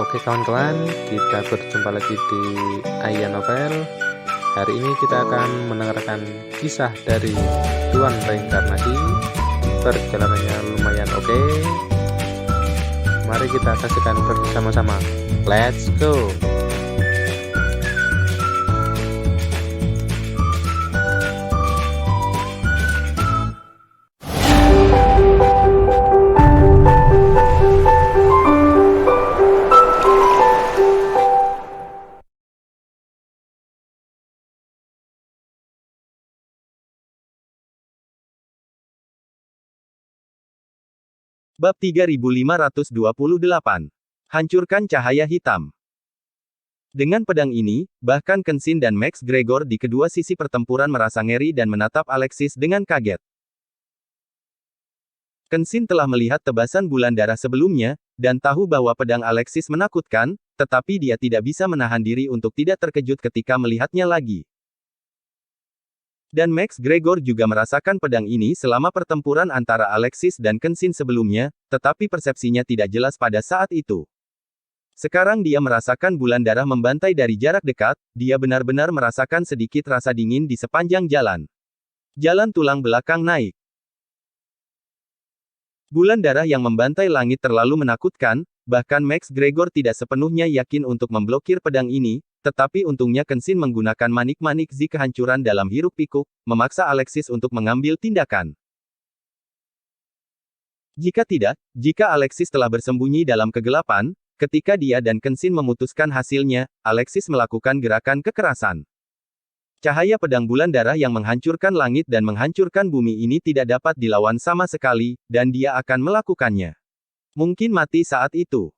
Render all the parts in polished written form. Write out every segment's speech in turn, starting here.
Oke kawan-kawan, kita berjumpa lagi di Aya Novel. Hari ini kita akan mendengarkan kisah dari Tuan Reinkarnasi. Perjalanannya lumayan oke. Mari kita saksikan bersama-sama. Let's go! Bab 3528. Hancurkan cahaya hitam. Dengan pedang ini, bahkan Kenshin dan Max Gregor di kedua sisi pertempuran merasa ngeri dan menatap Alexis dengan kaget. Kenshin telah melihat tebasan bulan darah sebelumnya, dan tahu bahwa pedang Alexis menakutkan, tetapi dia tidak bisa menahan diri untuk tidak terkejut ketika melihatnya lagi. Dan Max Gregor juga merasakan pedang ini selama pertempuran antara Alexis dan Kenshin sebelumnya, tetapi persepsinya tidak jelas pada saat itu. Sekarang dia merasakan bulan darah membantai dari jarak dekat, dia benar-benar merasakan sedikit rasa dingin di sepanjang jalan. Jalan tulang belakang naik. Bulan darah yang membantai langit terlalu menakutkan, bahkan Max Gregor tidak sepenuhnya yakin untuk memblokir pedang ini, tetapi untungnya Kenshin menggunakan manik-manik Zi kehancuran dalam hiruk-pikuk, memaksa Alexis untuk mengambil tindakan. Jika tidak, jika Alexis telah bersembunyi dalam kegelapan, ketika dia dan Kenshin memutuskan hasilnya, Alexis melakukan gerakan kekerasan. Cahaya pedang bulan darah yang menghancurkan langit dan menghancurkan bumi ini tidak dapat dilawan sama sekali, dan dia akan melakukannya. Mungkin mati saat itu.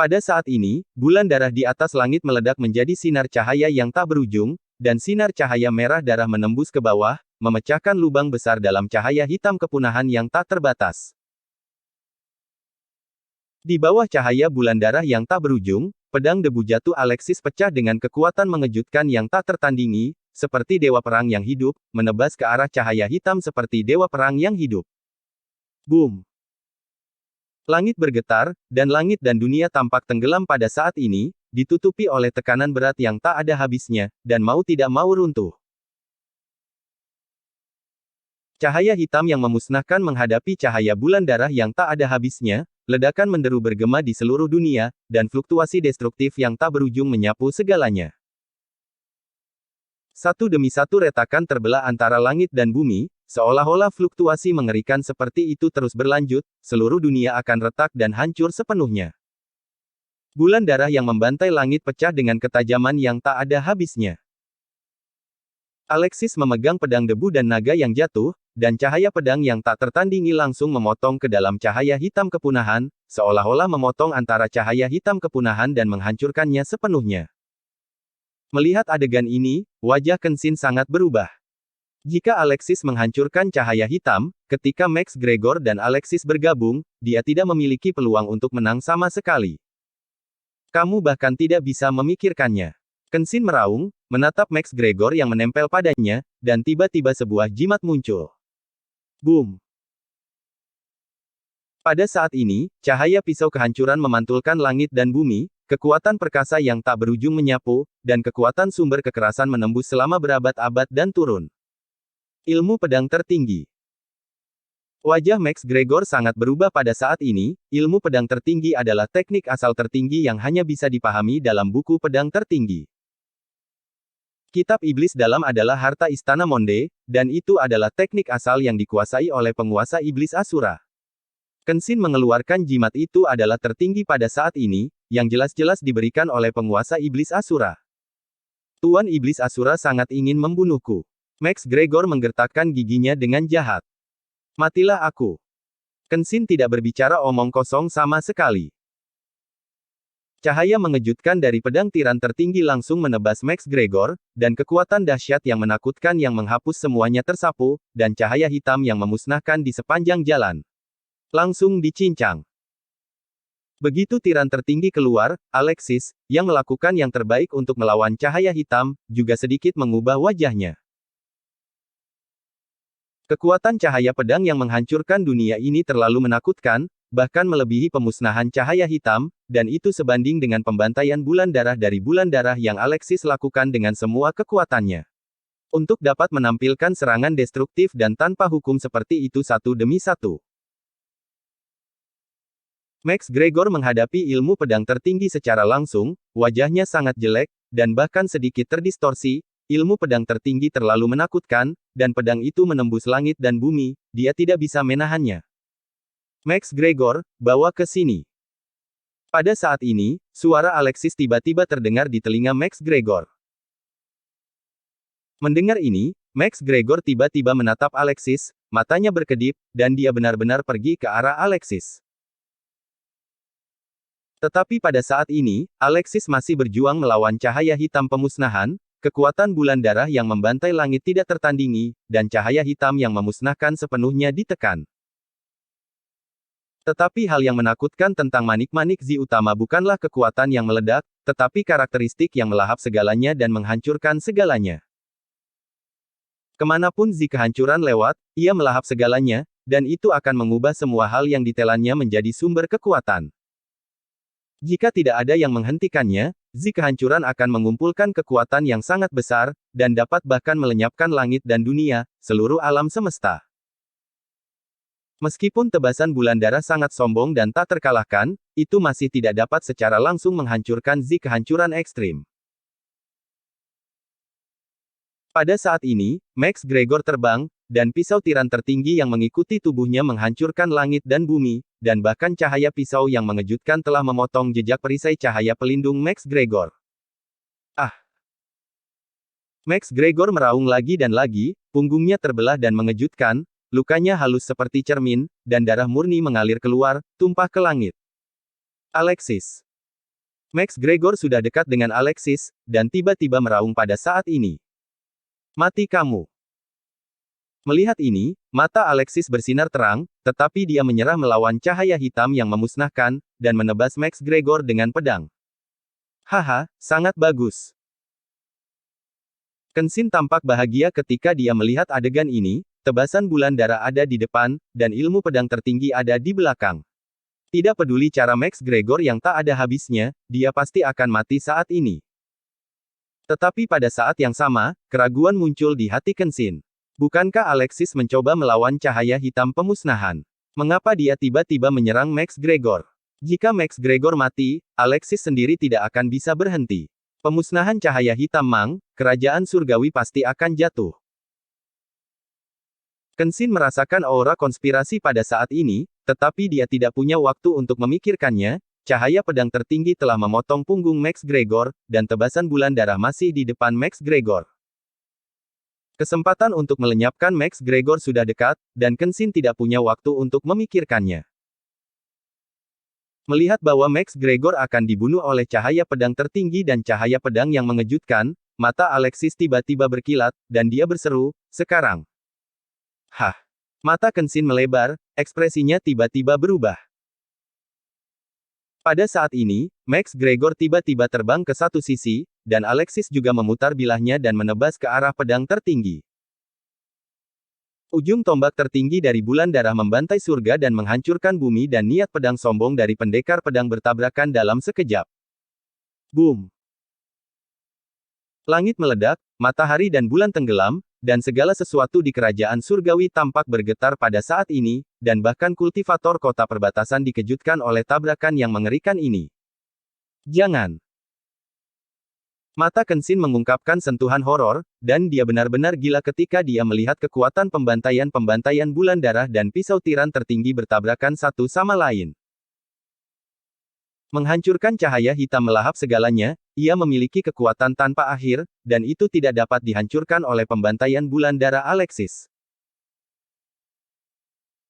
Pada saat ini, bulan darah di atas langit meledak menjadi sinar cahaya yang tak berujung, dan sinar cahaya merah darah menembus ke bawah, memecahkan lubang besar dalam cahaya hitam kepunahan yang tak terbatas. Di bawah cahaya bulan darah yang tak berujung, pedang debu jatuh Alexis pecah dengan kekuatan mengejutkan yang tak tertandingi, seperti dewa perang yang hidup, menebas ke arah cahaya hitam seperti dewa perang yang hidup. Boom! Langit bergetar, dan langit dan dunia tampak tenggelam pada saat ini, ditutupi oleh tekanan berat yang tak ada habisnya, dan mau tidak mau runtuh. Cahaya hitam yang memusnahkan menghadapi cahaya bulan darah yang tak ada habisnya, ledakan menderu bergema di seluruh dunia, dan fluktuasi destruktif yang tak berujung menyapu segalanya. Satu demi satu retakan terbelah antara langit dan bumi, seolah-olah fluktuasi mengerikan seperti itu terus berlanjut, seluruh dunia akan retak dan hancur sepenuhnya. Bulan darah yang membantai langit pecah dengan ketajaman yang tak ada habisnya. Alexis memegang pedang debu dan naga yang jatuh, dan cahaya pedang yang tak tertandingi langsung memotong ke dalam cahaya hitam kepunahan, seolah-olah memotong antara cahaya hitam kepunahan dan menghancurkannya sepenuhnya. Melihat adegan ini, wajah Kenshin sangat berubah. Jika Alexis menghancurkan cahaya hitam, ketika Max Gregor dan Alexis bergabung, dia tidak memiliki peluang untuk menang sama sekali. Kamu bahkan tidak bisa memikirkannya. Kenshin meraung, menatap Max Gregor yang menempel padanya, dan tiba-tiba sebuah jimat muncul. Boom! Pada saat ini, cahaya pisau kehancuran memantulkan langit dan bumi, kekuatan perkasa yang tak berujung menyapu, dan kekuatan sumber kekerasan menembus selama berabad-abad dan turun. Ilmu pedang tertinggi. Wajah Max Gregor sangat berubah pada saat ini, ilmu pedang tertinggi adalah teknik asal tertinggi yang hanya bisa dipahami dalam buku pedang tertinggi. Kitab Iblis Dalam adalah harta istana Monde, dan itu adalah teknik asal yang dikuasai oleh penguasa Iblis Asura. Kenshin mengeluarkan jimat itu adalah tertinggi pada saat ini, yang jelas-jelas diberikan oleh penguasa Iblis Asura. Tuan Iblis Asura sangat ingin membunuhku. Max Gregor menggertakkan giginya dengan jahat. Matilah aku. Kenshin tidak berbicara omong kosong sama sekali. Cahaya mengejutkan dari pedang tiran tertinggi langsung menebas Max Gregor, dan kekuatan dahsyat yang menakutkan yang menghapus semuanya tersapu, dan cahaya hitam yang memusnahkan di sepanjang jalan. Langsung dicincang. Begitu tiran tertinggi keluar, Alexis, yang melakukan yang terbaik untuk melawan cahaya hitam, juga sedikit mengubah wajahnya. Kekuatan cahaya pedang yang menghancurkan dunia ini terlalu menakutkan, bahkan melebihi pemusnahan cahaya hitam, dan itu sebanding dengan pembantaian bulan darah dari bulan darah yang Alexis lakukan dengan semua kekuatannya. Untuk dapat menampilkan serangan destruktif dan tanpa hukum seperti itu satu demi satu. Max Gregor menghadapi ilmu pedang tertinggi secara langsung, wajahnya sangat jelek, dan bahkan sedikit terdistorsi. Ilmu pedang tertinggi terlalu menakutkan, dan pedang itu menembus langit dan bumi, dia tidak bisa menahannya. Max Gregor, bawa ke sini. Pada saat ini, suara Alexis tiba-tiba terdengar di telinga Max Gregor. Mendengar ini, Max Gregor tiba-tiba menatap Alexis, matanya berkedip, dan dia benar-benar pergi ke arah Alexis. Tetapi pada saat ini, Alexis masih berjuang melawan cahaya hitam pemusnahan, kekuatan bulan darah yang membantai langit tidak tertandingi, dan cahaya hitam yang memusnahkan sepenuhnya ditekan. Tetapi hal yang menakutkan tentang manik-manik Zi utama bukanlah kekuatan yang meledak, tetapi karakteristik yang melahap segalanya dan menghancurkan segalanya. Kemanapun Zi kehancuran lewat, ia melahap segalanya, dan itu akan mengubah semua hal yang ditelannya menjadi sumber kekuatan. Jika tidak ada yang menghentikannya, Zi kehancuran akan mengumpulkan kekuatan yang sangat besar, dan dapat bahkan melenyapkan langit dan dunia, seluruh alam semesta. Meskipun tebasan bulan darah sangat sombong dan tak terkalahkan, itu masih tidak dapat secara langsung menghancurkan Zi kehancuran ekstrim. Pada saat ini, Max Gregor terbang, dan pisau tiran tertinggi yang mengikuti tubuhnya menghancurkan langit dan bumi, dan bahkan cahaya pisau yang mengejutkan telah memotong jejak perisai cahaya pelindung Max Gregor. Ah! Max Gregor meraung lagi dan lagi, punggungnya terbelah dan mengejutkan, lukanya halus seperti cermin, dan darah murni mengalir keluar, tumpah ke langit. Alexis. Max Gregor sudah dekat dengan Alexis, dan tiba-tiba meraung pada saat ini. Mati kamu. Melihat ini, mata Alexis bersinar terang, tetapi dia menyerah melawan cahaya hitam yang memusnahkan, dan menebas Max Gregor dengan pedang. Haha, sangat bagus. Kenshin tampak bahagia ketika dia melihat adegan ini, tebasan bulan darah ada di depan, dan ilmu pedang tertinggi ada di belakang. Tidak peduli cara Max Gregor yang tak ada habisnya, dia pasti akan mati saat ini. Tetapi pada saat yang sama, keraguan muncul di hati Kenshin. Bukankah Alexis mencoba melawan cahaya hitam pemusnahan? Mengapa dia tiba-tiba menyerang Max Gregor? Jika Max Gregor mati, Alexis sendiri tidak akan bisa berhenti. Pemusnahan cahaya hitam Mang, kerajaan surgawi pasti akan jatuh. Kenshin merasakan aura konspirasi pada saat ini, tetapi dia tidak punya waktu untuk memikirkannya. Cahaya pedang tertinggi telah memotong punggung Max Gregor, dan tebasan bulan darah masih di depan Max Gregor. Kesempatan untuk melenyapkan Max Gregor sudah dekat, dan Kenshin tidak punya waktu untuk memikirkannya. Melihat bahwa Max Gregor akan dibunuh oleh cahaya pedang tertinggi dan cahaya pedang yang mengejutkan, mata Alexis tiba-tiba berkilat, dan dia berseru, "Sekarang!" Hah! Mata Kenshin melebar, ekspresinya tiba-tiba berubah. Pada saat ini, Max Gregor tiba-tiba terbang ke satu sisi, dan Alexis juga memutar bilahnya dan menebas ke arah pedang tertinggi. Ujung tombak tertinggi dari bulan darah membantai surga dan menghancurkan bumi dan niat pedang sombong dari pendekar pedang bertabrakan dalam sekejap. Boom! Langit meledak, matahari dan bulan tenggelam, dan segala sesuatu di kerajaan surgawi tampak bergetar pada saat ini, dan bahkan kultivator kota perbatasan dikejutkan oleh tabrakan yang mengerikan ini. Jangan! Mata Kenshin mengungkapkan sentuhan horor, dan dia benar-benar gila ketika dia melihat kekuatan pembantaian-pembantaian bulan darah dan pisau tiran tertinggi bertabrakan satu sama lain. Menghancurkan cahaya hitam melahap segalanya, ia memiliki kekuatan tanpa akhir, dan itu tidak dapat dihancurkan oleh pembantaian bulan darah Alexis.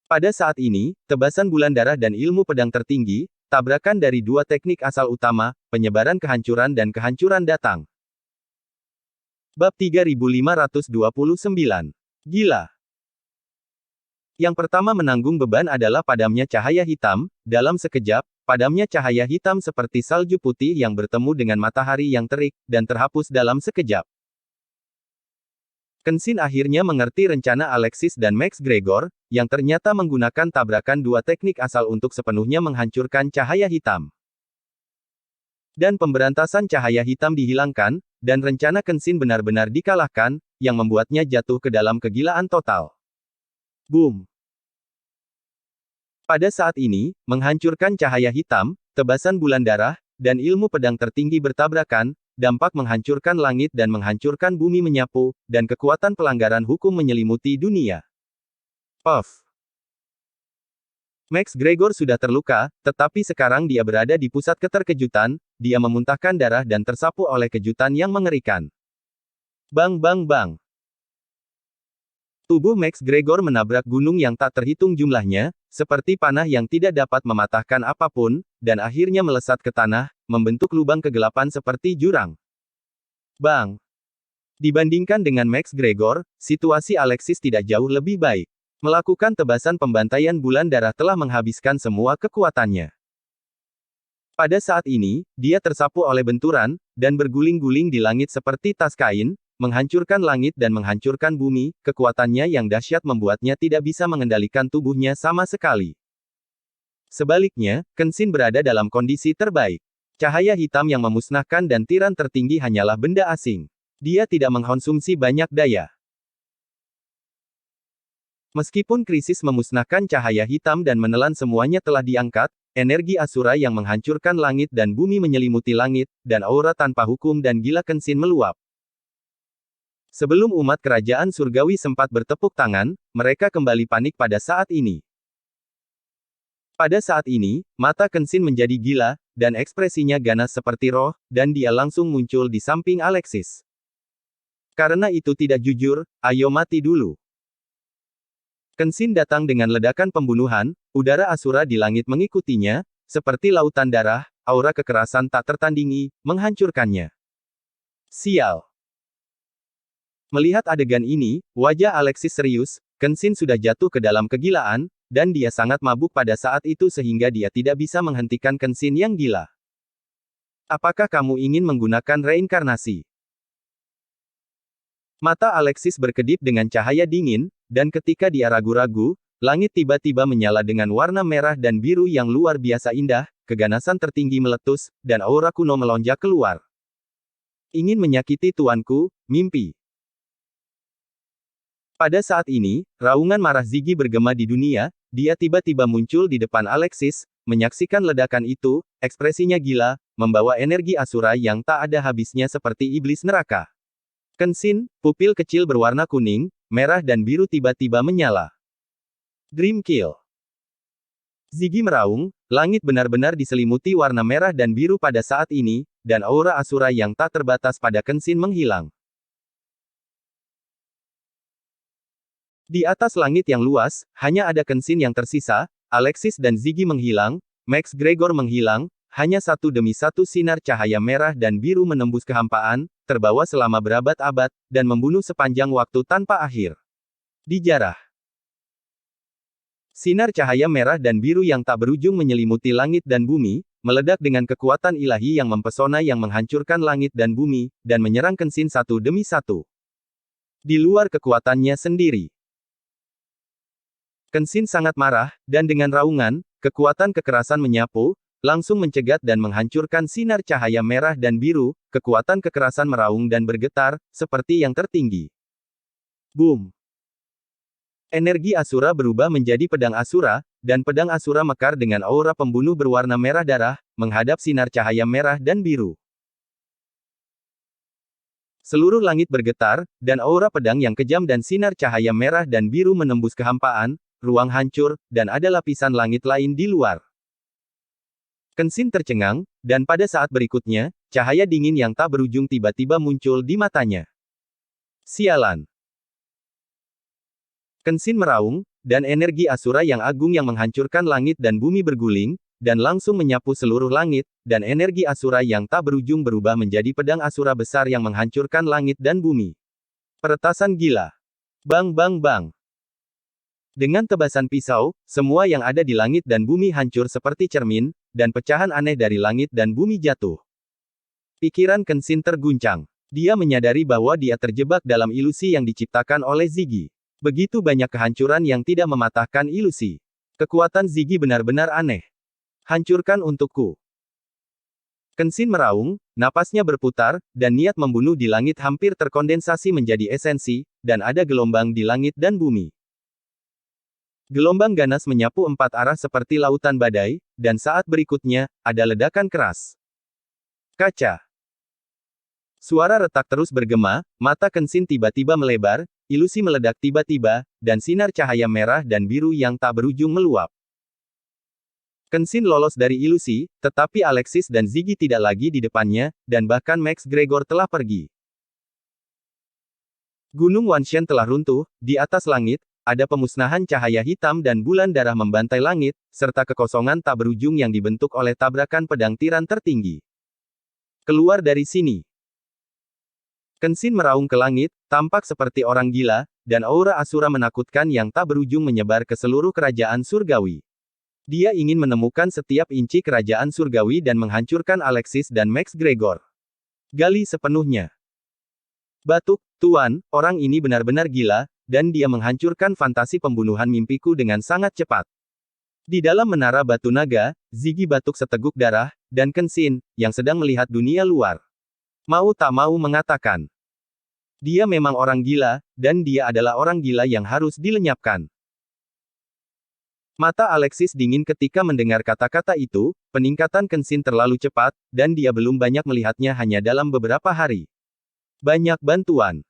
Pada saat ini, tebasan bulan darah dan ilmu pedang tertinggi, tabrakan dari dua teknik asal utama, penyebaran kehancuran dan kehancuran datang. Bab 3529. Gila. Yang pertama menanggung beban adalah padamnya cahaya hitam, dalam sekejap, padamnya cahaya hitam seperti salju putih yang bertemu dengan matahari yang terik, dan terhapus dalam sekejap. Kenshin akhirnya mengerti rencana Alexis dan Max Gregor, yang ternyata menggunakan tabrakan dua teknik asal untuk sepenuhnya menghancurkan cahaya hitam. Dan pemberantasan cahaya hitam dihilangkan, dan rencana Kenshin benar-benar dikalahkan, yang membuatnya jatuh ke dalam kegilaan total. Boom! Pada saat ini, menghancurkan cahaya hitam, tebasan bulan darah, dan ilmu pedang tertinggi bertabrakan, dampak menghancurkan langit dan menghancurkan bumi menyapu, dan kekuatan pelanggaran hukum menyelimuti dunia. Puff! Max Gregor sudah terluka, tetapi sekarang dia berada di pusat keterkejutan, dia memuntahkan darah dan tersapu oleh kejutan yang mengerikan. Bang bang bang! Tubuh Max Gregor menabrak gunung yang tak terhitung jumlahnya, seperti panah yang tidak dapat mematahkan apapun, dan akhirnya melesat ke tanah, membentuk lubang kegelapan seperti jurang. Bang! Dibandingkan dengan Max Gregor, situasi Alexis tidak jauh lebih baik. Melakukan tebasan pembantaian bulan darah telah menghabiskan semua kekuatannya. Pada saat ini, dia tersapu oleh benturan, dan berguling-guling di langit seperti tas kain, menghancurkan langit dan menghancurkan bumi, kekuatannya yang dahsyat membuatnya tidak bisa mengendalikan tubuhnya sama sekali. Sebaliknya, Kenshin berada dalam kondisi terbaik. Cahaya hitam yang memusnahkan dan tiran tertinggi hanyalah benda asing. Dia tidak mengkonsumsi banyak daya. Meskipun krisis memusnahkan cahaya hitam dan menelan semuanya telah diangkat, energi Asura yang menghancurkan langit dan bumi menyelimuti langit, dan aura tanpa hukum dan gila Kenshin meluap. Sebelum umat kerajaan surgawi sempat bertepuk tangan, mereka kembali panik pada saat ini. Pada saat ini, mata Kenshin menjadi gila, dan ekspresinya ganas seperti roh, dan dia langsung muncul di samping Alexis. Karena itu tidak jujur, ayo mati dulu. Kenshin datang dengan ledakan pembunuhan, udara Asura di langit mengikutinya, seperti lautan darah, aura kekerasan tak tertandingi, menghancurkannya. Sial! Melihat adegan ini, wajah Alexis serius, Kenshin sudah jatuh ke dalam kegilaan, dan dia sangat mabuk pada saat itu sehingga dia tidak bisa menghentikan Kenshin yang gila. Apakah kamu ingin menggunakan reinkarnasi? Mata Alexis berkedip dengan cahaya dingin, dan ketika dia ragu-ragu, langit tiba-tiba menyala dengan warna merah dan biru yang luar biasa indah, keganasan tertinggi meletus, dan aura kuno melonjak keluar. Ingin menyakiti tuanku, mimpi. Pada saat ini, raungan marah Ziggy bergema di dunia, dia tiba-tiba muncul di depan Alexis, menyaksikan ledakan itu, ekspresinya gila, membawa energi Asura yang tak ada habisnya seperti iblis neraka. Kenshin, pupil kecil berwarna kuning, merah dan biru tiba-tiba menyala. Dream Kill. Ziggy meraung, langit benar-benar diselimuti warna merah dan biru pada saat ini, dan aura Asura yang tak terbatas pada Kenshin menghilang. Di atas langit yang luas, hanya ada Kenshin yang tersisa, Alexis dan Ziggy menghilang, Max Gregor menghilang, hanya satu demi satu sinar cahaya merah dan biru menembus kehampaan, terbawa selama berabad-abad, dan membunuh sepanjang waktu tanpa akhir. Dijarah. Sinar cahaya merah dan biru yang tak berujung menyelimuti langit dan bumi, meledak dengan kekuatan ilahi yang mempesona yang menghancurkan langit dan bumi, dan menyerang Kenshin satu demi satu. Di luar kekuatannya sendiri. Kenshin sangat marah, dan dengan raungan, kekuatan kekerasan menyapu, langsung mencegat dan menghancurkan sinar cahaya merah dan biru, kekuatan kekerasan meraung dan bergetar, seperti yang tertinggi. Boom! Energi Asura berubah menjadi pedang Asura, dan pedang Asura mekar dengan aura pembunuh berwarna merah darah, menghadap sinar cahaya merah dan biru. Seluruh langit bergetar, dan aura pedang yang kejam dan sinar cahaya merah dan biru menembus kehampaan, ruang hancur, dan ada lapisan langit lain di luar. Kenshin tercengang, dan pada saat berikutnya, cahaya dingin yang tak berujung tiba-tiba muncul di matanya. Sialan! Kenshin meraung, dan energi Asura yang agung yang menghancurkan langit dan bumi berguling, dan langsung menyapu seluruh langit, dan energi Asura yang tak berujung berubah menjadi pedang Asura besar yang menghancurkan langit dan bumi. Peretasan gila. Bang bang bang. Dengan tebasan pisau, semua yang ada di langit dan bumi hancur seperti cermin, dan pecahan aneh dari langit dan bumi jatuh. Pikiran Kenshin terguncang. Dia menyadari bahwa dia terjebak dalam ilusi yang diciptakan oleh Ziggy. Begitu banyak kehancuran yang tidak mematahkan ilusi. Kekuatan Ziggy benar-benar aneh. Hancurkan untukku. Kenshin meraung, napasnya berputar, dan niat membunuh di langit hampir terkondensasi menjadi esensi, dan ada gelombang di langit dan bumi. Gelombang ganas menyapu empat arah seperti lautan badai, dan saat berikutnya, ada ledakan keras. Kaca. Suara retak terus bergema, mata Kenshin tiba-tiba melebar, ilusi meledak tiba-tiba, dan sinar cahaya merah dan biru yang tak berujung meluap. Kenshin lolos dari ilusi, tetapi Alexis dan Ziggy tidak lagi di depannya, dan bahkan Max Gregor telah pergi. Gunung Wanshan telah runtuh, di atas langit, ada pemusnahan cahaya hitam dan bulan darah membantai langit, serta kekosongan tak berujung yang dibentuk oleh tabrakan pedang tiran tertinggi. Keluar dari sini. Kenshin meraung ke langit, tampak seperti orang gila, dan aura asura menakutkan yang tak berujung menyebar ke seluruh kerajaan surgawi. Dia ingin menemukan setiap inci kerajaan surgawi dan menghancurkan Alexis dan Max Gregor. Gali sepenuhnya. Batuk, Tuan, orang ini benar-benar gila, dan dia menghancurkan fantasi pembunuhan mimpiku dengan sangat cepat. Di dalam menara batu naga, Ziggy batuk seteguk darah, dan Kenshin, yang sedang melihat dunia luar. Mau tak mau mengatakan. Dia memang orang gila, dan dia adalah orang gila yang harus dilenyapkan. Mata Alexis dingin ketika mendengar kata-kata itu, peningkatan Kenshin terlalu cepat, dan dia belum banyak melihatnya hanya dalam beberapa hari. Banyak bantuan.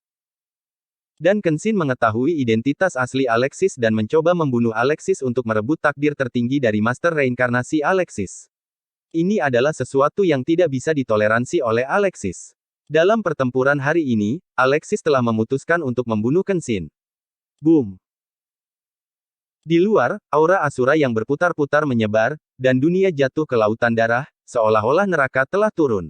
Dan Kenshin mengetahui identitas asli Alexis dan mencoba membunuh Alexis untuk merebut takdir tertinggi dari Master Reinkarnasi Alexis. Ini adalah sesuatu yang tidak bisa ditoleransi oleh Alexis. Dalam pertempuran hari ini, Alexis telah memutuskan untuk membunuh Kenshin. Boom! Di luar, aura asura yang berputar-putar menyebar, dan dunia jatuh ke lautan darah, seolah-olah neraka telah turun.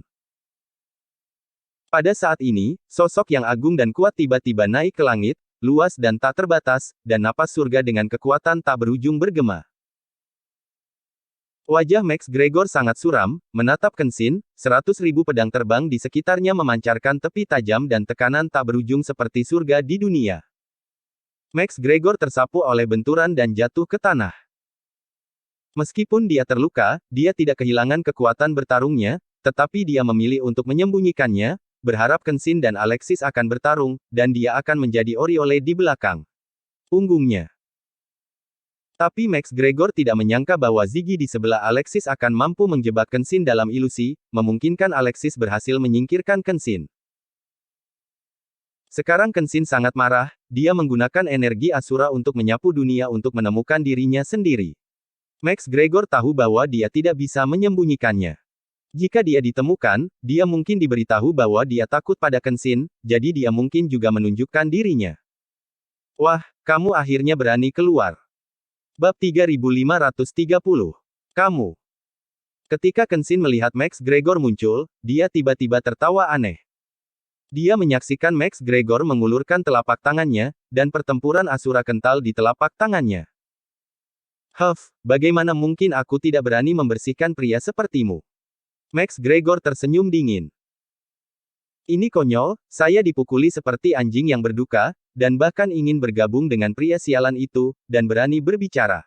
Pada saat ini, sosok yang agung dan kuat tiba-tiba naik ke langit, luas dan tak terbatas, dan napas surga dengan kekuatan tak berujung bergema. Wajah Max Gregor sangat suram, menatap Kenshin, 100.000 pedang terbang di sekitarnya memancarkan tepi tajam dan tekanan tak berujung seperti surga di dunia. Max Gregor tersapu oleh benturan dan jatuh ke tanah. Meskipun dia terluka, dia tidak kehilangan kekuatan bertarungnya, tetapi dia memilih untuk menyembunyikannya, berharap Kenshin dan Alexis akan bertarung, dan dia akan menjadi Oriole di belakang punggungnya. Tapi Max Gregor tidak menyangka bahwa Ziggy di sebelah Alexis akan mampu menjebak Kenshin dalam ilusi, memungkinkan Alexis berhasil menyingkirkan Kenshin. Sekarang Kenshin sangat marah, dia menggunakan energi Asura untuk menyapu dunia untuk menemukan dirinya sendiri. Max Gregor tahu bahwa dia tidak bisa menyembunyikannya. Jika dia ditemukan, dia mungkin diberitahu bahwa dia takut pada Kenshin, jadi dia mungkin juga menunjukkan dirinya. Wah, kamu akhirnya berani keluar. Bab 3530. Kamu. Ketika Kenshin melihat Max Gregor muncul, dia tiba-tiba tertawa aneh. Dia menyaksikan Max Gregor mengulurkan telapak tangannya, dan pertempuran Asura kental di telapak tangannya. Huff, bagaimana mungkin aku tidak berani membersihkan pria sepertimu? Max Gregor tersenyum dingin. Ini konyol, saya dipukuli seperti anjing yang berduka, dan bahkan ingin bergabung dengan pria sialan itu, dan berani berbicara.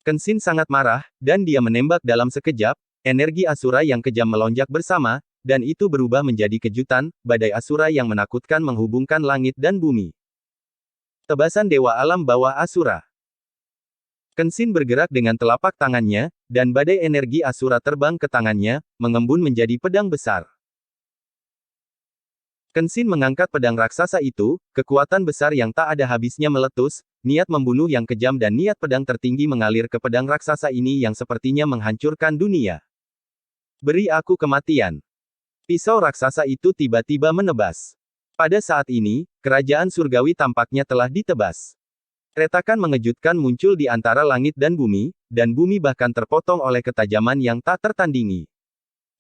Kenshin sangat marah, dan dia menembak dalam sekejap, energi Asura yang kejam melonjak bersama, dan itu berubah menjadi kejutan, badai Asura yang menakutkan menghubungkan langit dan bumi. Tebasan Dewa Alam Bawah Asura. Kenshin bergerak dengan telapak tangannya, dan badai energi Asura terbang ke tangannya, mengembun menjadi pedang besar. Kenshin mengangkat pedang raksasa itu, kekuatan besar yang tak ada habisnya meletus, niat membunuh yang kejam dan niat pedang tertinggi mengalir ke pedang raksasa ini yang sepertinya menghancurkan dunia. Beri aku kematian. Pisau raksasa itu tiba-tiba menebas. Pada saat ini, kerajaan surgawi tampaknya telah ditebas. Retakan mengejutkan muncul di antara langit dan bumi bahkan terpotong oleh ketajaman yang tak tertandingi.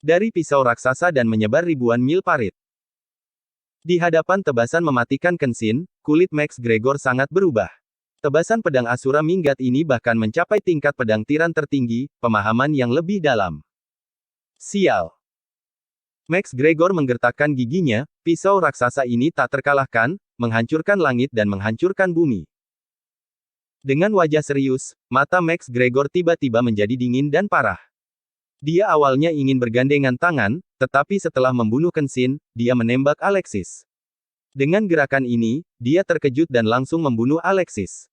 Dari pisau raksasa dan menyebar ribuan mil parit. Di hadapan tebasan mematikan Kenshin, kulit Max Gregor sangat berubah. Tebasan pedang Asura minggat ini bahkan mencapai tingkat pedang tiran tertinggi, pemahaman yang lebih dalam. Sial. Max Gregor menggertakkan giginya, pisau raksasa ini tak terkalahkan, menghancurkan langit dan menghancurkan bumi. Dengan wajah serius, mata Max Gregor tiba-tiba menjadi dingin dan parah. Dia awalnya ingin bergandengan tangan, tetapi setelah membunuh Kenshin, dia menembak Alexis. Dengan gerakan ini, dia terkejut dan langsung membunuh Alexis.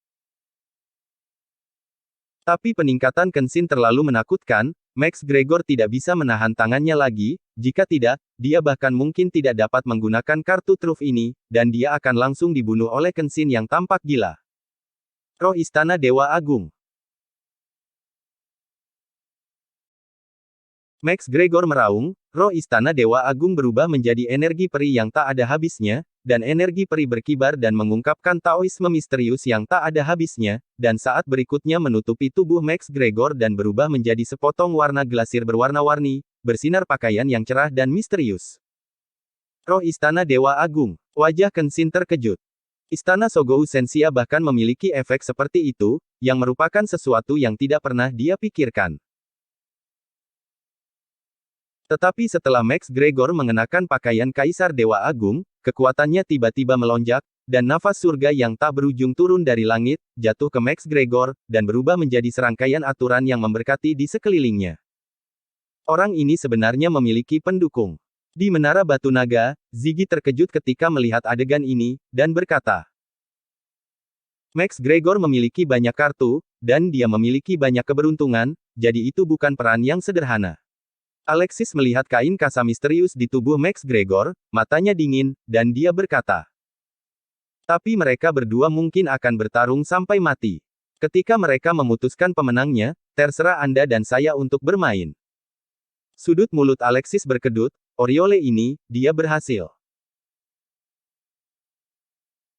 Tapi peningkatan Kenshin terlalu menakutkan, Max Gregor tidak bisa menahan tangannya lagi, jika tidak, dia bahkan mungkin tidak dapat menggunakan kartu truf ini, dan dia akan langsung dibunuh oleh Kenshin yang tampak gila. Roh Istana Dewa Agung. Max Gregor meraung, roh Istana Dewa Agung berubah menjadi energi peri yang tak ada habisnya, dan energi peri berkibar dan mengungkapkan taoisme misterius yang tak ada habisnya, dan saat berikutnya menutupi tubuh Max Gregor dan berubah menjadi sepotong warna glasir berwarna-warni, bersinar pakaian yang cerah dan misterius. Roh Istana Dewa Agung. Wajah Kenshin terkejut. Istana Sogou Sensia bahkan memiliki efek seperti itu, yang merupakan sesuatu yang tidak pernah dia pikirkan. Tetapi setelah Max Gregor mengenakan pakaian Kaisar Dewa Agung, kekuatannya tiba-tiba melonjak, dan nafas surga yang tak berujung turun dari langit, jatuh ke Max Gregor, dan berubah menjadi serangkaian aturan yang memberkati di sekelilingnya. Orang ini sebenarnya memiliki pendukung. Di Menara Batu Naga, Ziggy terkejut ketika melihat adegan ini, dan berkata, Max Gregor memiliki banyak kartu, dan dia memiliki banyak keberuntungan, jadi itu bukan peran yang sederhana. Alexis melihat kain kasa misterius di tubuh Max Gregor, matanya dingin, dan dia berkata, tapi mereka berdua mungkin akan bertarung sampai mati. Ketika mereka memutuskan pemenangnya, terserah Anda dan saya untuk bermain. Sudut mulut Alexis berkedut, Oriole ini, dia berhasil.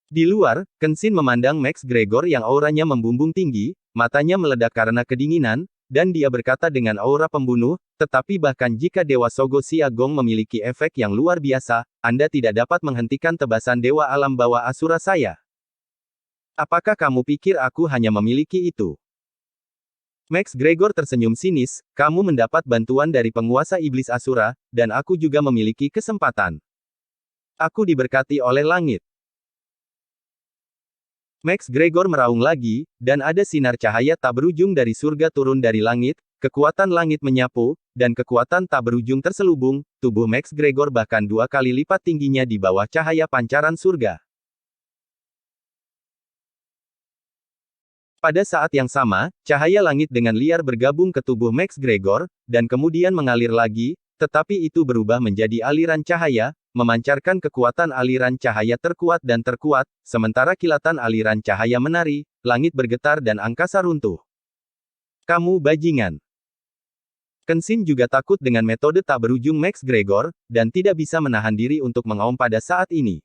Di luar, Kenshin memandang Max Gregor yang auranya membumbung tinggi, matanya meledak karena kedinginan, dan dia berkata dengan aura pembunuh, tetapi bahkan jika Dewa Sogo Siagong memiliki efek yang luar biasa, Anda tidak dapat menghentikan tebasan Dewa Alam Bawah Asura saya. Apakah kamu pikir aku hanya memiliki itu? Max Gregor tersenyum sinis, kamu mendapat bantuan dari penguasa iblis Asura, dan aku juga memiliki kesempatan. Aku diberkati oleh langit. Max Gregor meraung lagi, dan ada sinar cahaya tak berujung dari surga turun dari langit, kekuatan langit menyapu, dan kekuatan tak berujung terselubung, tubuh Max Gregor bahkan 2 kali lipat tingginya di bawah cahaya pancaran surga. Pada saat yang sama, cahaya langit dengan liar bergabung ke tubuh Max Gregor, dan kemudian mengalir lagi, tetapi itu berubah menjadi aliran cahaya, memancarkan kekuatan aliran cahaya terkuat dan terkuat, sementara kilatan aliran cahaya menari, langit bergetar dan angkasa runtuh. Kamu bajingan. Kenshin juga takut dengan metode tak berujung Max Gregor, dan tidak bisa menahan diri untuk mengaum pada saat ini.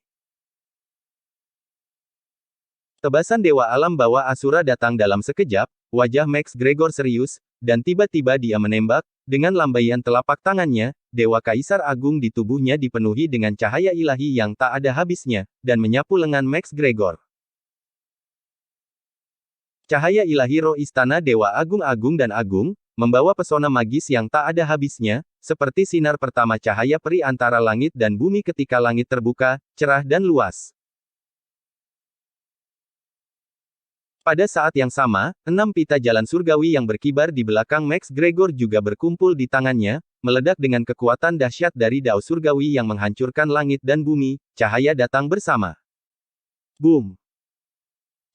Tebasan Dewa Alam Bawah Asura datang dalam sekejap, wajah Max Gregor serius, dan tiba-tiba dia menembak, dengan lambaian telapak tangannya, Dewa Kaisar Agung di tubuhnya dipenuhi dengan cahaya ilahi yang tak ada habisnya, dan menyapu lengan Max Gregor. Cahaya ilahi roh istana Dewa Agung-Agung dan Agung, membawa pesona magis yang tak ada habisnya, seperti sinar pertama cahaya peri antara langit dan bumi ketika langit terbuka, cerah dan luas. Pada saat yang sama, 6 pita jalan surgawi yang berkibar di belakang Max Gregor juga berkumpul di tangannya, meledak dengan kekuatan dahsyat dari dao surgawi yang menghancurkan langit dan bumi, cahaya datang bersama. Boom!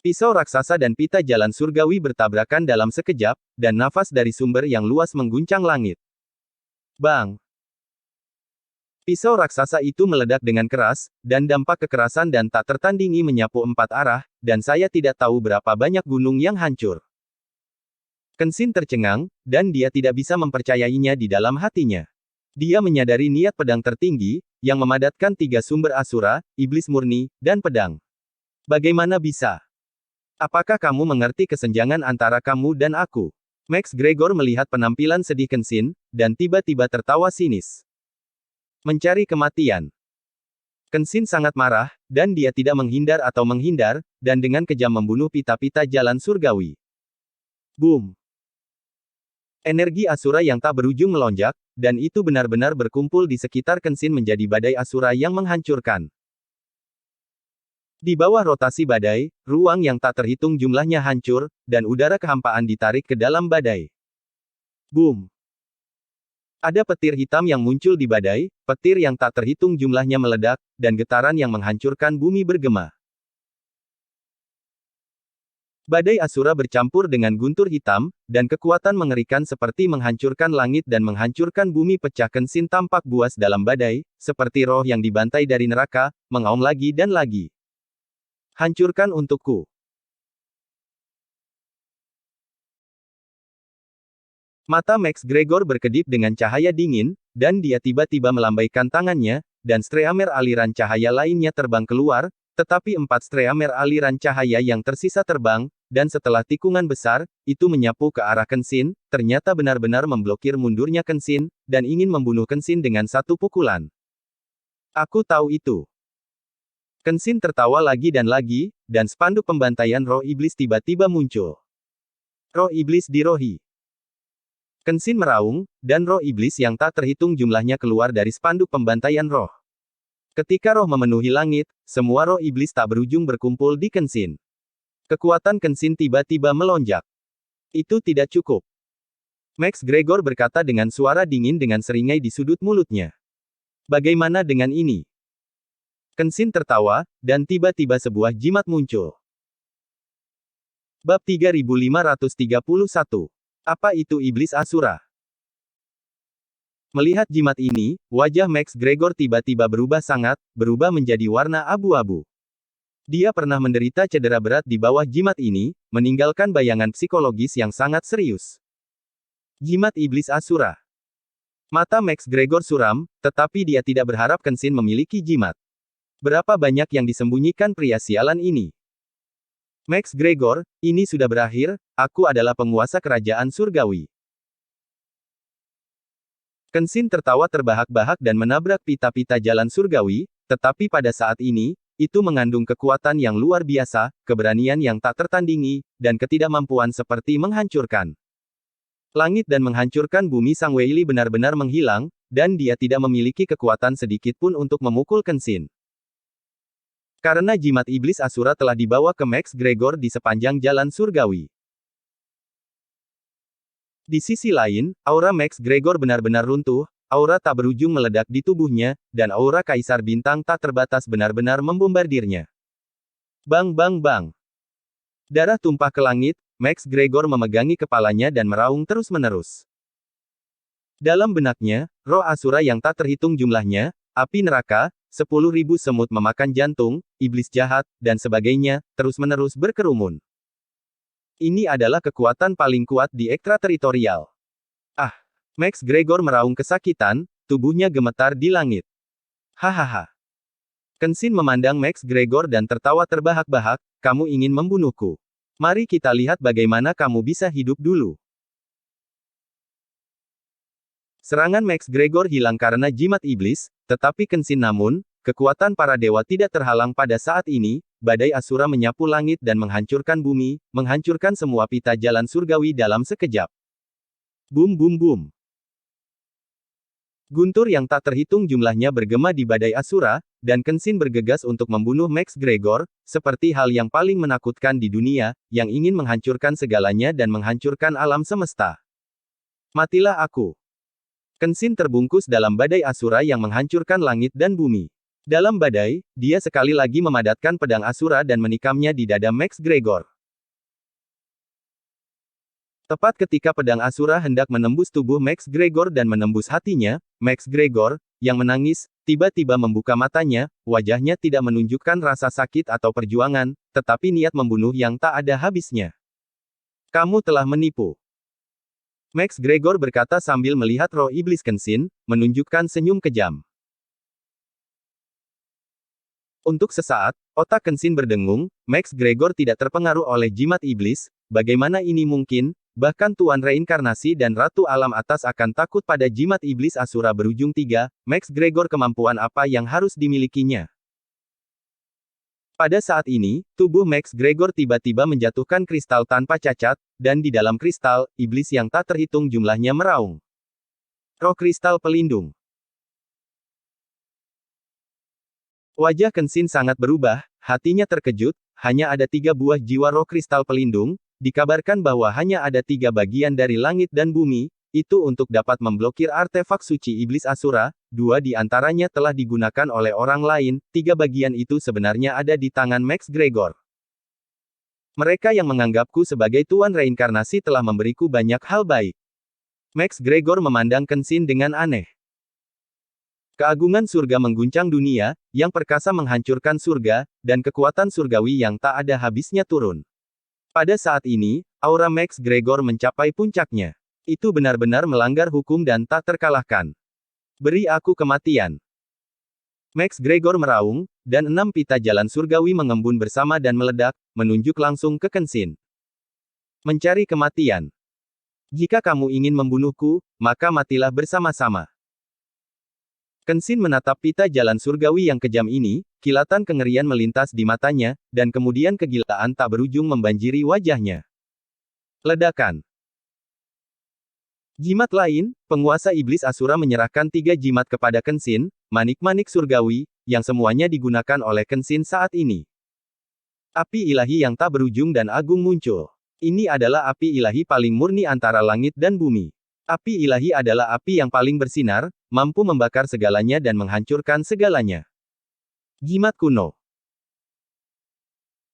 Pisau raksasa dan pita jalan surgawi bertabrakan dalam sekejap, dan nafas dari sumber yang luas mengguncang langit. Bang! Pisau raksasa itu meledak dengan keras, dan dampak kekerasan dan tak tertandingi menyapu 4 arah, dan saya tidak tahu berapa banyak gunung yang hancur. Kenshin tercengang, dan dia tidak bisa mempercayainya di dalam hatinya. Dia menyadari niat pedang tertinggi, yang memadatkan 3 sumber Asura, iblis murni, dan pedang. Bagaimana bisa? Apakah kamu mengerti kesenjangan antara kamu dan aku? Max Gregor melihat penampilan sedih Kenshin, dan tiba-tiba tertawa sinis. Mencari kematian. Kenshin sangat marah, dan dia tidak menghindar atau menghindar, dan dengan kejam membunuh pita-pita jalan surgawi. Boom! Energi Asura yang tak berujung melonjak, dan itu benar-benar berkumpul di sekitar Kenshin menjadi badai Asura yang menghancurkan. Di bawah rotasi badai, ruang yang tak terhitung jumlahnya hancur, dan udara kehampaan ditarik ke dalam badai. Boom! Ada petir hitam yang muncul di badai, petir yang tak terhitung jumlahnya meledak, dan getaran yang menghancurkan bumi bergema. Badai Asura bercampur dengan guntur hitam, dan kekuatan mengerikan seperti menghancurkan langit dan menghancurkan bumi pecah. Kenshin tampak buas dalam badai, seperti roh yang dibantai dari neraka, mengaum lagi dan lagi. Hancurkan untukku. Mata Max Gregor berkedip dengan cahaya dingin, dan dia tiba-tiba melambaikan tangannya, dan streamer aliran cahaya lainnya terbang keluar, tetapi 4 streamer aliran cahaya yang tersisa terbang, dan setelah tikungan besar, itu menyapu ke arah Kenshin, ternyata benar-benar memblokir mundurnya Kenshin, dan ingin membunuh Kenshin dengan satu pukulan. Aku tahu itu. Kenshin tertawa lagi, dan spanduk pembantaian roh iblis tiba-tiba muncul. Roh iblis dirohi. Kenshin meraung, dan roh iblis yang tak terhitung jumlahnya keluar dari spanduk pembantaian roh. Ketika roh memenuhi langit, semua roh iblis tak berujung berkumpul di Kenshin. Kekuatan Kenshin tiba-tiba melonjak. Itu tidak cukup. Max Gregor berkata dengan suara dingin dengan seringai di sudut mulutnya. Bagaimana dengan ini? Kenshin tertawa, dan tiba-tiba sebuah jimat muncul. Bab 3531. Apa itu Iblis Asura? Melihat jimat ini, wajah Max Gregor tiba-tiba berubah menjadi warna abu-abu. Dia pernah menderita cedera berat di bawah jimat ini, meninggalkan bayangan psikologis yang sangat serius. Jimat Iblis Asura. Mata Max Gregor suram, tetapi dia tidak berharap Kenshin memiliki jimat. Berapa banyak yang disembunyikan pria sialan ini? Max Gregor, ini sudah berakhir, aku adalah penguasa kerajaan surgawi. Kenshin tertawa terbahak-bahak dan menabrak pita-pita jalan surgawi, tetapi pada saat ini, itu mengandung kekuatan yang luar biasa, keberanian yang tak tertandingi, dan ketidakmampuan seperti menghancurkan langit dan menghancurkan bumi. Sang Weili benar-benar menghilang, dan dia tidak memiliki kekuatan sedikit pun untuk memukul Kenshin. Karena jimat Iblis Asura telah dibawa ke Max Gregor di sepanjang jalan surgawi. Di sisi lain, aura Max Gregor benar-benar runtuh, aura tak berujung meledak di tubuhnya, dan aura Kaisar Bintang tak terbatas benar-benar membombardirnya. Bang bang bang. Darah tumpah ke langit, Max Gregor memegangi kepalanya dan meraung terus-menerus. Dalam benaknya, roh Asura yang tak terhitung jumlahnya, api neraka, 10.000 semut memakan jantung, iblis jahat, dan sebagainya, terus-menerus berkerumun. Ini adalah kekuatan paling kuat di ekstrateritorial. Ah! Max Gregor meraung kesakitan, tubuhnya gemetar di langit. Hahaha. Kenshin memandang Max Gregor dan tertawa terbahak-bahak, kamu ingin membunuhku. Mari kita lihat bagaimana kamu bisa hidup dulu. Serangan Max Gregor hilang karena jimat iblis, tetapi namun, kekuatan para dewa tidak terhalang pada saat ini. Badai Asura menyapu langit dan menghancurkan bumi, menghancurkan semua pita jalan surgawi dalam sekejap. Bum bum bum. Guntur yang tak terhitung jumlahnya bergema di badai Asura, dan Kenshin bergegas untuk membunuh Max Gregor, seperti hal yang paling menakutkan di dunia, yang ingin menghancurkan segalanya dan menghancurkan alam semesta. Matilah aku. Kenshin terbungkus dalam badai Asura yang menghancurkan langit dan bumi. Dalam badai, dia sekali lagi memadatkan pedang Asura dan menikamnya di dada Max Gregor. Tepat ketika pedang Asura hendak menembus tubuh Max Gregor dan menembus hatinya, Max Gregor, yang menangis, tiba-tiba membuka matanya, wajahnya tidak menunjukkan rasa sakit atau perjuangan, tetapi niat membunuh yang tak ada habisnya. Kamu telah menipu. Max Gregor berkata sambil melihat roh iblis Kenshin, menunjukkan senyum kejam. Untuk sesaat, otak Kenshin berdengung, Max Gregor tidak terpengaruh oleh jimat iblis, bagaimana ini mungkin, bahkan Tuan Reinkarnasi dan Ratu Alam Atas akan takut pada jimat iblis Asura berujung 3, Max Gregor kemampuan apa yang harus dimilikinya? Pada saat ini, tubuh Max Gregor tiba-tiba menjatuhkan kristal tanpa cacat, dan di dalam kristal, iblis yang tak terhitung jumlahnya meraung. Roh kristal pelindung. Wajah Kenshin sangat berubah, hatinya terkejut, hanya ada 3 buah jiwa roh kristal pelindung, dikabarkan bahwa hanya ada 3 bagian dari langit dan bumi, itu untuk dapat memblokir artefak suci iblis Asura, 2 di antaranya telah digunakan oleh orang lain, 3 bagian itu sebenarnya ada di tangan Max Gregor. Mereka yang menganggapku sebagai tuan reinkarnasi telah memberiku banyak hal baik. Max Gregor memandang Kenshin dengan aneh. Keagungan surga mengguncang dunia, yang perkasa menghancurkan surga, dan kekuatan surgawi yang tak ada habisnya turun. Pada saat ini, aura Max Gregor mencapai puncaknya. Itu benar-benar melanggar hukum dan tak terkalahkan. Beri aku kematian. Max Gregor meraung, dan 6 pita jalan surgawi mengembun bersama dan meledak, menunjuk langsung ke Kenshin. Mencari kematian. Jika kamu ingin membunuhku, maka matilah bersama-sama. Kenshin menatap pita jalan surgawi yang kejam ini, kilatan kengerian melintas di matanya, dan kemudian kegilaan tak berujung membanjiri wajahnya. Ledakan. Jimat lain, penguasa iblis Asura menyerahkan 3 jimat kepada Kenshin, manik-manik surgawi, yang semuanya digunakan oleh Kenshin saat ini. Api ilahi yang tak berujung dan agung muncul. Ini adalah api ilahi paling murni antara langit dan bumi. Api ilahi adalah api yang paling bersinar, mampu membakar segalanya dan menghancurkan segalanya. Jimat kuno.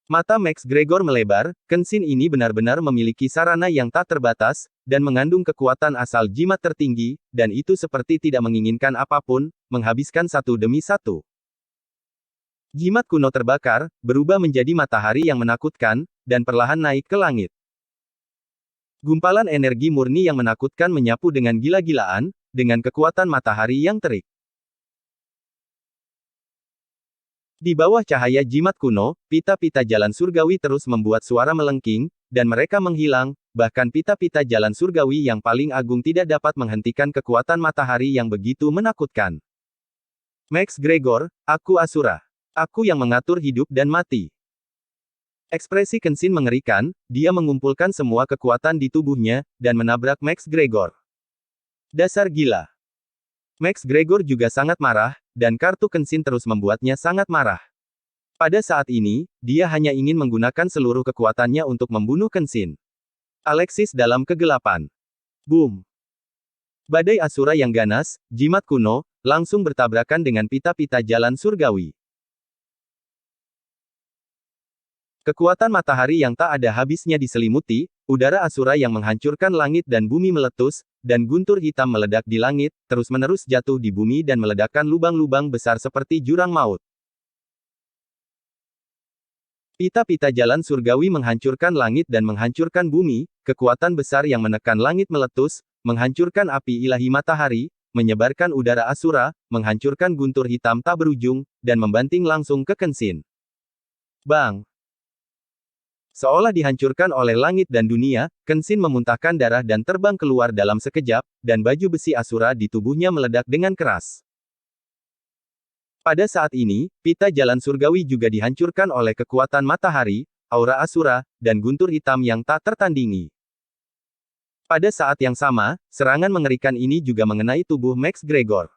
Mata Max Gregor melebar, Kenshin ini benar-benar memiliki sarana yang tak terbatas, dan mengandung kekuatan asal jimat tertinggi, dan itu seperti tidak menginginkan apapun, menghabiskan satu demi satu. Jimat kuno terbakar, berubah menjadi matahari yang menakutkan, dan perlahan naik ke langit. Gumpalan energi murni yang menakutkan menyapu dengan gila-gilaan, dengan kekuatan matahari yang terik. Di bawah cahaya jimat kuno, pita-pita jalan surgawi terus membuat suara melengking, dan mereka menghilang, bahkan pita-pita jalan surgawi yang paling agung tidak dapat menghentikan kekuatan matahari yang begitu menakutkan. Max Gregor, aku Asura. Aku yang mengatur hidup dan mati. Ekspresi Kenshin mengerikan, dia mengumpulkan semua kekuatan di tubuhnya, dan menabrak Max Gregor. Dasar gila. Max Gregor juga sangat marah, dan kartu Kenshin terus membuatnya sangat marah. Pada saat ini, dia hanya ingin menggunakan seluruh kekuatannya untuk membunuh Kenshin. Alexis dalam kegelapan. Boom. Badai Asura yang ganas, jimat kuno, langsung bertabrakan dengan pita-pita jalan surgawi. Kekuatan matahari yang tak ada habisnya diselimuti, udara Asura yang menghancurkan langit dan bumi meletus, dan guntur hitam meledak di langit, terus-menerus jatuh di bumi dan meledakkan lubang-lubang besar seperti jurang maut. Pita-pita jalan surgawi menghancurkan langit dan menghancurkan bumi, kekuatan besar yang menekan langit meletus, menghancurkan api ilahi matahari, menyebarkan udara Asura, menghancurkan guntur hitam tak berujung, dan membanting langsung ke Kenshin. Bang! Seolah dihancurkan oleh langit dan dunia, Kenshin memuntahkan darah dan terbang keluar dalam sekejap, dan baju besi Asura di tubuhnya meledak dengan keras. Pada saat ini, pita jalan surgawi juga dihancurkan oleh kekuatan matahari, aura Asura, dan guntur hitam yang tak tertandingi. Pada saat yang sama, serangan mengerikan ini juga mengenai tubuh Max Gregor.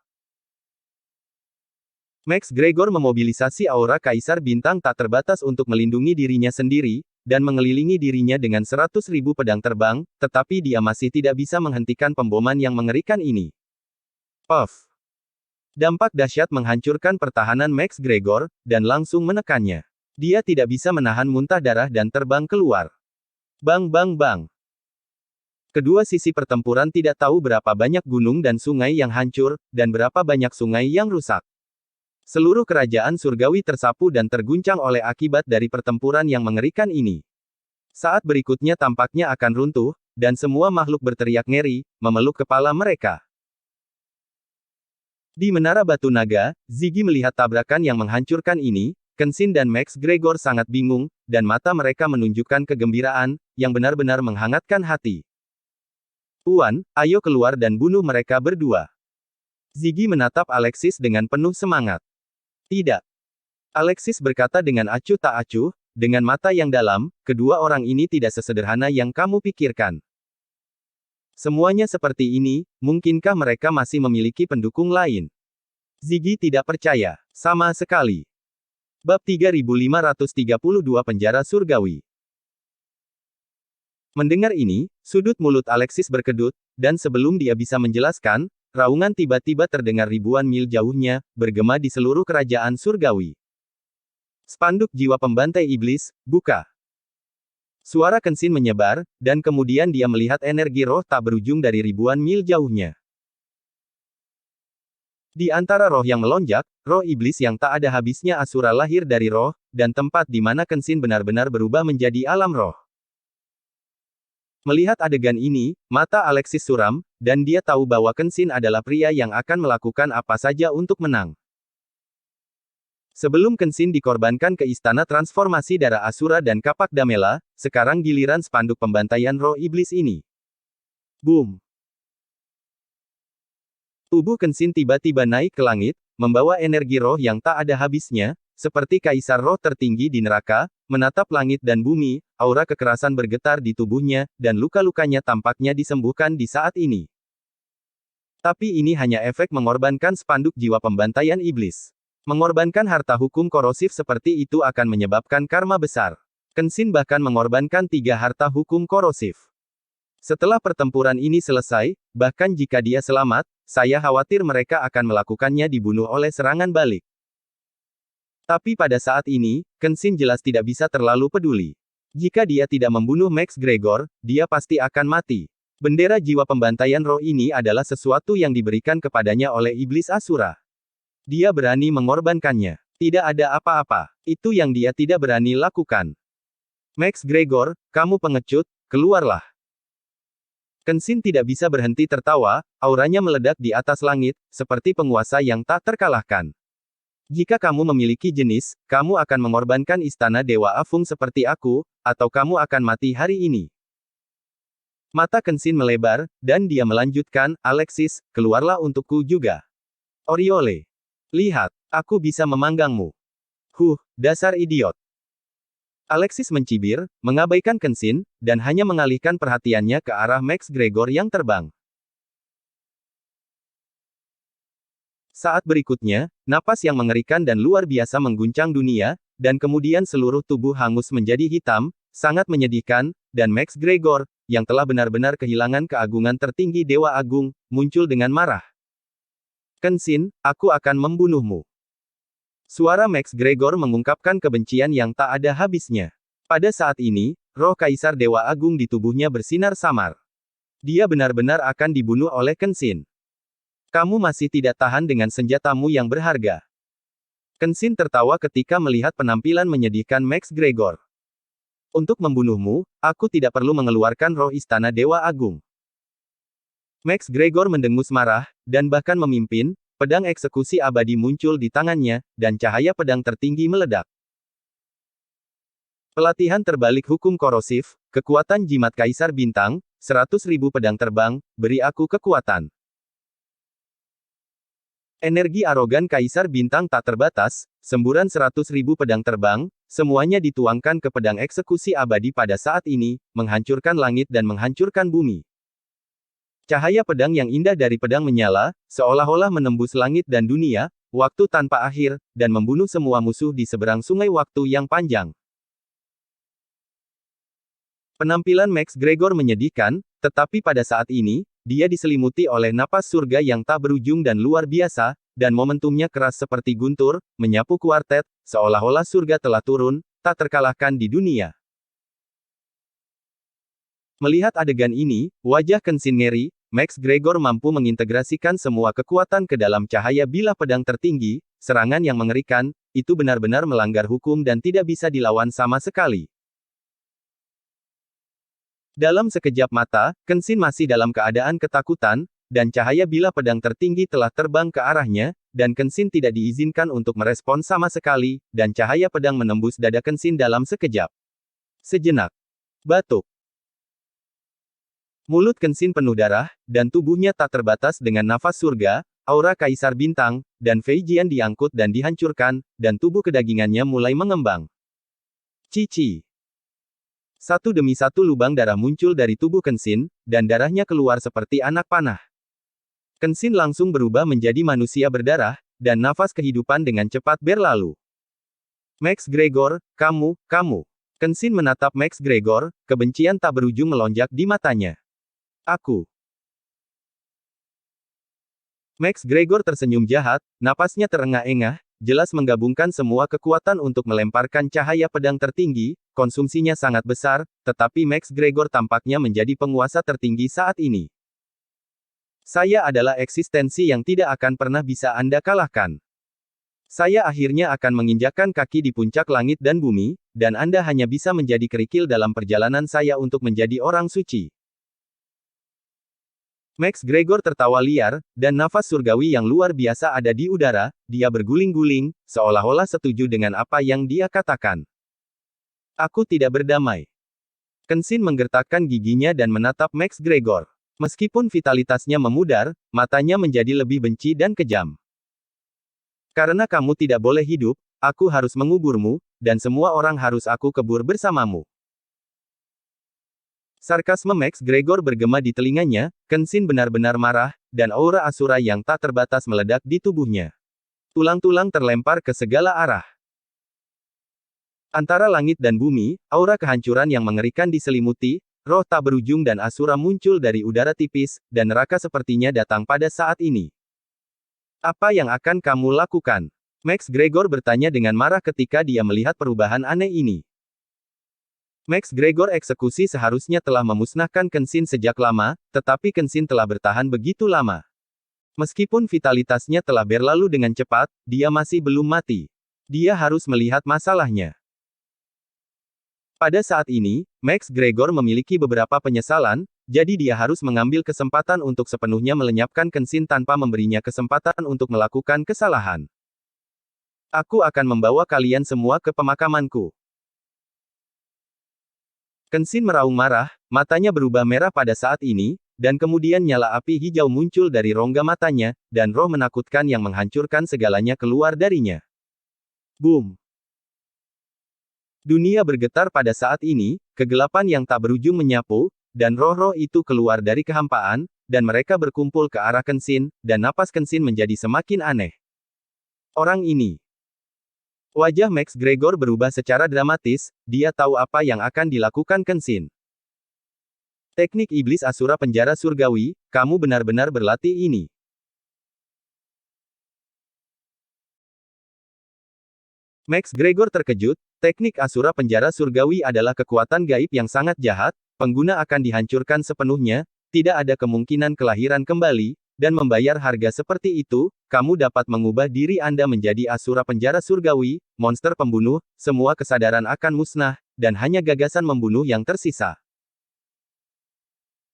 Max Gregor memobilisasi aura Kaisar Bintang tak terbatas untuk melindungi dirinya sendiri, dan mengelilingi dirinya dengan 100.000 pedang terbang, tetapi dia masih tidak bisa menghentikan pemboman yang mengerikan ini. Puff! Dampak dahsyat menghancurkan pertahanan Max Gregor, dan langsung menekannya. Dia tidak bisa menahan muntah darah dan terbang keluar. Bang bang bang! Kedua sisi pertempuran tidak tahu berapa banyak gunung dan sungai yang hancur, dan berapa banyak sungai yang rusak. Seluruh kerajaan surgawi tersapu dan terguncang oleh akibat dari pertempuran yang mengerikan ini. Saat berikutnya tampaknya akan runtuh, dan semua makhluk berteriak ngeri, memeluk kepala mereka. Di Menara Batu Naga, Ziggy melihat tabrakan yang menghancurkan ini, Kenshin dan Max Gregor sangat bingung, dan mata mereka menunjukkan kegembiraan, yang benar-benar menghangatkan hati. Tuan, ayo keluar dan bunuh mereka berdua. Ziggy menatap Alexis dengan penuh semangat. Tidak. Alexis berkata dengan acuh tak acuh, dengan mata yang dalam, kedua orang ini tidak sesederhana yang kamu pikirkan. Semuanya seperti ini, mungkinkah mereka masih memiliki pendukung lain? Ziggy tidak percaya. Sama sekali. Bab 3532 Penjara Surgawi. Mendengar ini, sudut mulut Alexis berkedut, dan sebelum dia bisa menjelaskan, raungan tiba-tiba terdengar ribuan mil jauhnya, bergema di seluruh kerajaan surgawi. Spanduk jiwa pembantai iblis, buka. Suara Kenshin menyebar, dan kemudian dia melihat energi roh tak berujung dari ribuan mil jauhnya. Di antara roh yang melonjak, roh iblis yang tak ada habisnya Asura lahir dari roh, dan tempat di mana Kenshin benar-benar berubah menjadi alam roh. Melihat adegan ini, mata Alexis suram, dan dia tahu bahwa Kenshin adalah pria yang akan melakukan apa saja untuk menang. Sebelum Kenshin dikorbankan ke istana transformasi darah Asura dan kapak Damela, sekarang giliran spanduk pembantaian roh iblis ini. Boom! Tubuh Kenshin tiba-tiba naik ke langit, membawa energi roh yang tak ada habisnya, seperti kaisar roh tertinggi di neraka, menatap langit dan bumi, aura kekerasan bergetar di tubuhnya, dan luka-lukanya tampaknya disembuhkan di saat ini. Tapi ini hanya efek mengorbankan spanduk jiwa pembantaian iblis. Mengorbankan harta hukum korosif seperti itu akan menyebabkan karma besar. Kenshin bahkan mengorbankan 3 harta hukum korosif. Setelah pertempuran ini selesai, bahkan jika dia selamat, saya khawatir mereka akan melakukannya dibunuh oleh serangan balik. Tapi pada saat ini, Kenshin jelas tidak bisa terlalu peduli. Jika dia tidak membunuh Max Gregor, dia pasti akan mati. Bendera jiwa pembantaian roh ini adalah sesuatu yang diberikan kepadanya oleh iblis Asura. Dia berani mengorbankannya. Tidak ada apa-apa. Itu yang dia tidak berani lakukan. Max Gregor, kamu pengecut, keluarlah. Kenshin tidak bisa berhenti tertawa, auranya meledak di atas langit, seperti penguasa yang tak terkalahkan. Jika kamu memiliki jenis, kamu akan mengorbankan istana Dewa Afung seperti aku, atau kamu akan mati hari ini. Mata Kenshin melebar, dan dia melanjutkan, Alexis, keluarlah untukku juga. Oriole. Lihat, aku bisa memanggangmu. Dasar idiot. Alexis mencibir, mengabaikan Kenshin, dan hanya mengalihkan perhatiannya ke arah Max Gregor yang terbang. Saat berikutnya, napas yang mengerikan dan luar biasa mengguncang dunia, dan kemudian seluruh tubuh hangus menjadi hitam, sangat menyedihkan, dan Max Gregor, yang telah benar-benar kehilangan keagungan tertinggi Dewa Agung, muncul dengan marah. Kenshin, aku akan membunuhmu. Suara Max Gregor mengungkapkan kebencian yang tak ada habisnya. Pada saat ini, roh Kaisar Dewa Agung di tubuhnya bersinar samar. Dia benar-benar akan dibunuh oleh Kenshin. Kamu masih tidak tahan dengan senjatamu yang berharga. Kenshin tertawa ketika melihat penampilan menyedihkan Max Gregor. Untuk membunuhmu, aku tidak perlu mengeluarkan roh istana Dewa Agung. Max Gregor mendengus marah, dan bahkan memimpin, pedang eksekusi abadi muncul di tangannya, dan cahaya pedang tertinggi meledak. Pelatihan terbalik hukum korosif, kekuatan jimat Kaisar Bintang, 100.000 pedang terbang, beri aku kekuatan. Energi arogan Kaisar Bintang tak terbatas, semburan 100.000 pedang terbang, semuanya dituangkan ke pedang eksekusi abadi pada saat ini, menghancurkan langit dan menghancurkan bumi. Cahaya pedang yang indah dari pedang menyala, seolah-olah menembus langit dan dunia, waktu tanpa akhir, dan membunuh semua musuh di seberang sungai waktu yang panjang. Penampilan Max Gregor menyedihkan, tetapi pada saat ini, dia diselimuti oleh napas surga yang tak berujung dan luar biasa, dan momentumnya keras seperti guntur, menyapu kuartet, seolah-olah surga telah turun, tak terkalahkan di dunia. Melihat adegan ini, wajah Kenshin ngeri, Max Gregor mampu mengintegrasikan semua kekuatan ke dalam cahaya bilah pedang tertinggi, serangan yang mengerikan, itu benar-benar melanggar hukum dan tidak bisa dilawan sama sekali. Dalam sekejap mata, Kenshin masih dalam keadaan ketakutan, dan cahaya bilah pedang tertinggi telah terbang ke arahnya, dan Kenshin tidak diizinkan untuk merespon sama sekali, dan cahaya pedang menembus dada Kenshin dalam sekejap. Sejenak. Batuk. Mulut Kenshin penuh darah, dan tubuhnya tak terbatas dengan nafas surga, aura Kaisar Bintang, dan Fei Jian diangkut dan dihancurkan, dan tubuh kedagingannya mulai mengembang. Cici. Satu demi satu lubang darah muncul dari tubuh Kenshin, dan darahnya keluar seperti anak panah. Kenshin langsung berubah menjadi manusia berdarah, dan nafas kehidupan dengan cepat berlalu. Max Gregor, kamu. Kenshin menatap Max Gregor, kebencian tak berujung melonjak di matanya. Aku. Max Gregor tersenyum jahat, napasnya terengah-engah, jelas menggabungkan semua kekuatan untuk melemparkan cahaya pedang tertinggi, konsumsinya sangat besar, tetapi Max Gregor tampaknya menjadi penguasa tertinggi saat ini. Saya adalah eksistensi yang tidak akan pernah bisa Anda kalahkan. Saya akhirnya akan menginjakkan kaki di puncak langit dan bumi, dan Anda hanya bisa menjadi kerikil dalam perjalanan saya untuk menjadi orang suci. Max Gregor tertawa liar, dan nafas surgawi yang luar biasa ada di udara, dia berguling-guling, seolah-olah setuju dengan apa yang dia katakan. Aku tidak berdamai. Kenshin menggertakkan giginya dan menatap Max Gregor. Meskipun vitalitasnya memudar, matanya menjadi lebih benci dan kejam. Karena kamu tidak boleh hidup, aku harus menguburmu, dan semua orang harus aku kubur bersamamu. Sarkasme Max Gregor bergema di telinganya, Kenshin benar-benar marah, dan aura asura yang tak terbatas meledak di tubuhnya. Tulang-tulang terlempar ke segala arah. Antara langit dan bumi, aura kehancuran yang mengerikan diselimuti, roh tak berujung dan asura muncul dari udara tipis, dan neraka sepertinya datang pada saat ini. Apa yang akan kamu lakukan? Max Gregor bertanya dengan marah ketika dia melihat perubahan aneh ini. Max Gregor eksekusi seharusnya telah memusnahkan Kenshin sejak lama, tetapi Kenshin telah bertahan begitu lama. Meskipun vitalitasnya telah berlalu dengan cepat, dia masih belum mati. Dia harus melihat masalahnya. Pada saat ini, Max Gregor memiliki beberapa penyesalan, jadi dia harus mengambil kesempatan untuk sepenuhnya melenyapkan Kenshin tanpa memberinya kesempatan untuk melakukan kesalahan. Aku akan membawa kalian semua ke pemakamanku. Kenshin meraung marah, matanya berubah merah pada saat ini, dan kemudian nyala api hijau muncul dari rongga matanya, dan roh menakutkan yang menghancurkan segalanya keluar darinya. Boom! Dunia bergetar pada saat ini, kegelapan yang tak berujung menyapu, dan roh-roh itu keluar dari kehampaan, dan mereka berkumpul ke arah Kenshin, dan napas Kenshin menjadi semakin aneh. Orang ini. Wajah Max Gregor berubah secara dramatis, dia tahu apa yang akan dilakukan Kenshin. Teknik iblis asura penjara surgawi, kamu benar-benar berlatih ini. Max Gregor terkejut, teknik asura penjara surgawi adalah kekuatan gaib yang sangat jahat, pengguna akan dihancurkan sepenuhnya, tidak ada kemungkinan kelahiran kembali, dan membayar harga seperti itu, kamu dapat mengubah diri Anda menjadi asura penjara surgawi, monster pembunuh, semua kesadaran akan musnah, dan hanya gagasan membunuh yang tersisa.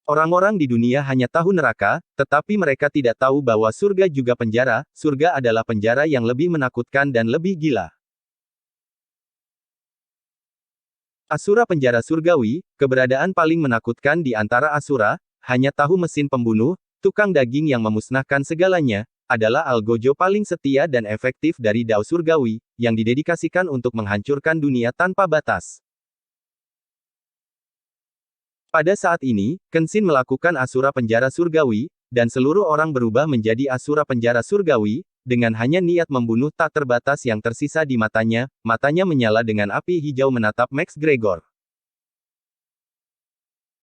Orang-orang di dunia hanya tahu neraka, tetapi mereka tidak tahu bahwa surga juga penjara, surga adalah penjara yang lebih menakutkan dan lebih gila. Asura penjara surgawi, keberadaan paling menakutkan di antara asura, hanya tahu mesin pembunuh, tukang daging yang memusnahkan segalanya, adalah algojo paling setia dan efektif dari Dao surgawi, yang didedikasikan untuk menghancurkan dunia tanpa batas. Pada saat ini, Kenshin melakukan asura penjara surgawi, dan seluruh orang berubah menjadi asura penjara surgawi, dengan hanya niat membunuh tak terbatas yang tersisa di matanya, matanya menyala dengan api hijau menatap Max Gregor.